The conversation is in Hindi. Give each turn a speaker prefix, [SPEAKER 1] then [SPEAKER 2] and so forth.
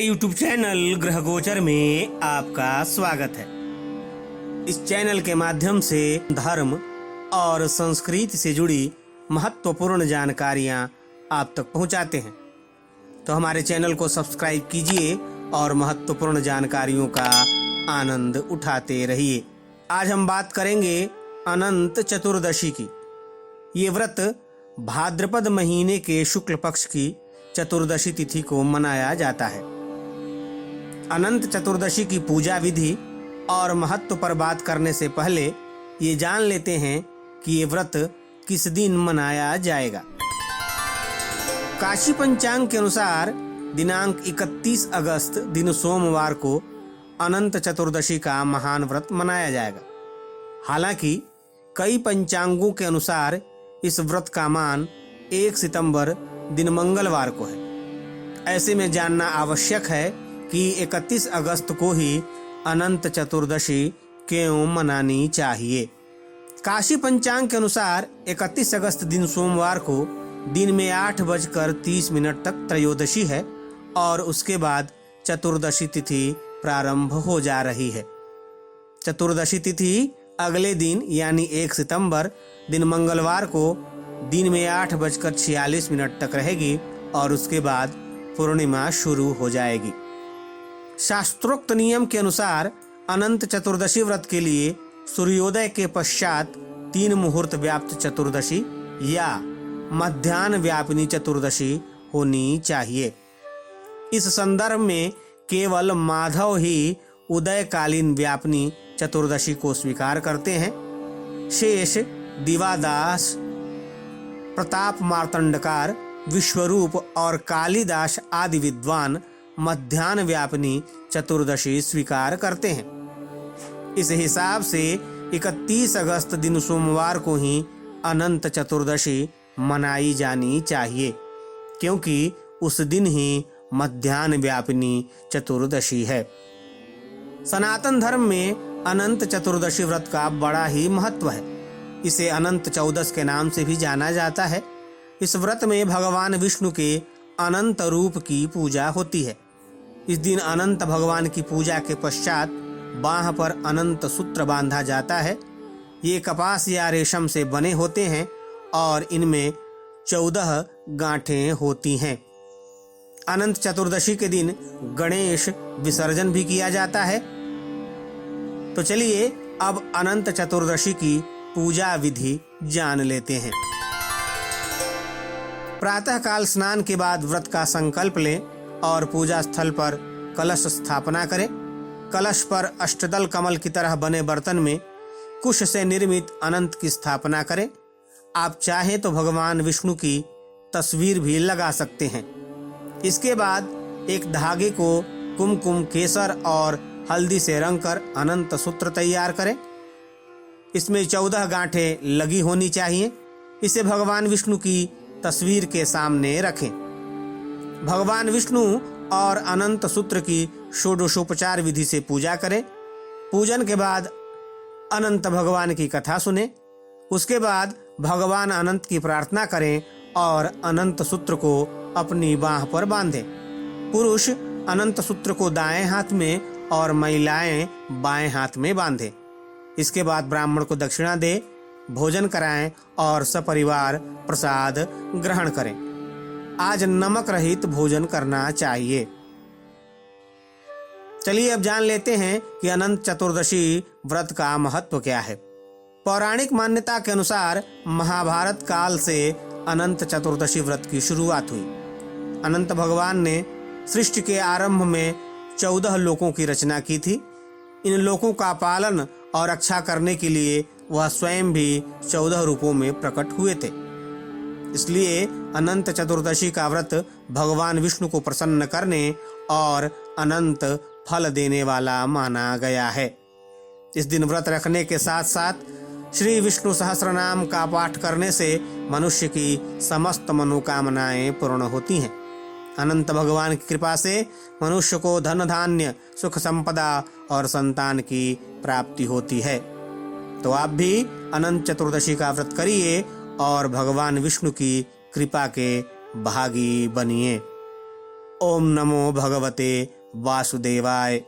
[SPEAKER 1] YouTube चैनल ग्रह गोचर में आपका स्वागत है। इस चैनल के माध्यम से धर्म और संस्कृति से जुड़ी महत्वपूर्ण जानकारियां आप तक पहुंचाते हैं, तो हमारे चैनल को सब्सक्राइब कीजिए और महत्वपूर्ण जानकारियों का आनंद उठाते रहिए। आज हम बात करेंगे अनंत चतुर्दशी की। ये व्रत भाद्रपद महीने के शुक्ल पक्ष की चतुर्दशी तिथि को मनाया जाता है। अनंत चतुर्दशी की पूजा विधि और महत्व पर बात करने से पहले ये जान लेते हैं कि ये व्रत किस दिन मनाया जाएगा। काशी पंचांग के अनुसार दिनांक 31 अगस्त दिन सोमवार को अनंत चतुर्दशी का महान व्रत मनाया जाएगा। हालांकि कई पंचांगों के अनुसार इस व्रत का मान 1 सितंबर दिन मंगलवार को है। ऐसे में जानना आवश्यक है कि 31 अगस्त को ही अनंत चतुर्दशी क्यों मनानी चाहिए। काशी पंचांग के अनुसार 31 अगस्त दिन सोमवार को दिन में 8:30 तक त्रयोदशी है और उसके बाद चतुर्दशी तिथि प्रारंभ हो जा रही है। चतुर्दशी तिथि अगले दिन यानी 1 सितंबर दिन मंगलवार को दिन में 8:46 तक रहेगी और उसके बाद पूर्णिमा शुरू हो जाएगी। शास्त्रोक्त नियम के अनुसार अनंत चतुर्दशी व्रत के लिए सूर्योदय के पश्चात 3 मुहूर्त व्याप्त चतुर्दशी या मध्याह्न व्यापिनी चतुर्दशी होनी चाहिए। इस संदर्भ में केवल माधव ही उदयकालीन व्यापिनी चतुर्दशी को स्वीकार करते हैं। शेष दिवादास, प्रताप मार्तंडकार, विश्वरूप और कालिदास आदि विद्वान मध्याह्न व्यापिनी चतुर्दशी स्वीकार करते हैं। इस हिसाब से 31 अगस्त दिन सोमवार को ही अनंत चतुर्दशी मनाई जानी चाहिए, क्योंकि उस दिन ही मध्याह्न व्यापिनी चतुर्दशी है। सनातन धर्म में अनंत चतुर्दशी व्रत का बड़ा ही महत्व है। इसे अनंत चौदस के नाम से भी जाना जाता है। इस व्रत में भगवान विष्णु के अनंत रूप की पूजा होती है। इस दिन अनंत भगवान की पूजा के पश्चात बाँह पर अनंत सूत्र बांधा जाता है। ये कपास या रेशम से बने होते हैं और इनमें 14 गांठें होती हैं। अनंत चतुर्दशी के दिन गणेश विसर्जन भी किया जाता है। तो चलिए अब अनंत चतुर्दशी की पूजा विधि जान लेते हैं। प्रातःकाल स्नान के बाद व्रत का संकल्प लें और पूजा स्थल पर कलश स्थापना करें। कलश पर अष्टदल कमल की तरह बने बर्तन में कुश से निर्मित अनंत की स्थापना करें। आप चाहें तो भगवान विष्णु की तस्वीर भी लगा सकते हैं। इसके बाद एक धागे को कुमकुम, केसर और हल्दी से रंगकर अनंत सूत्र तैयार करें। इसमें 14 गांठें लगी होनी चाहिए। इसे भगवान विष्णु की तस्वीर के सामने रखें। भगवान विष्णु और अनंत सूत्र की षोडशोपचार विधि से पूजा करें। पूजन के बाद अनंत भगवान की कथा सुने। उसके बाद भगवान अनंत की प्रार्थना करें और अनंत सूत्र को अपनी बाँह पर बांधें। पुरुष अनंत सूत्र को दाएं हाथ में और महिलाएं बाएं हाथ में बांधें। इसके बाद ब्राह्मण को दक्षिणा दे, भोजन कराएं और सपरिवार प्रसाद ग्रहण करें। आज नमक रहित भोजन करना चाहिए। चलिए अब जान लेते हैं कि अनंत चतुर्दशी व्रत का महत्व क्या है। पौराणिक मान्यता के अनुसार महाभारत काल से अनंत चतुर्दशी व्रत की शुरुआत हुई। अनंत भगवान ने सृष्टि के आरंभ में 14 लोकों की रचना की थी। इन लोकों का पालन और रक्षा करने के लिए वह स्वयं भी 14 रूपों में प्रकट हुए थे। इसलिए अनंत चतुर्दशी का व्रत भगवान विष्णु को प्रसन्न करने और अनंत फल देने वाला माना गया है। इस दिन व्रत रखने के साथ साथ श्री विष्णु सहस्रनाम का पाठ करने से मनुष्य की समस्त मनोकामनाएं पूर्ण होती हैं। अनंत भगवान की कृपा से मनुष्य को धन धान्य, सुख संपदा और संतान की प्राप्ति होती है। तो आप भी अनंत चतुर्दशी का व्रत करिए और भगवान विष्णु की कृपा के भागी बनिए। ओम नमो भगवते वासुदेवाय।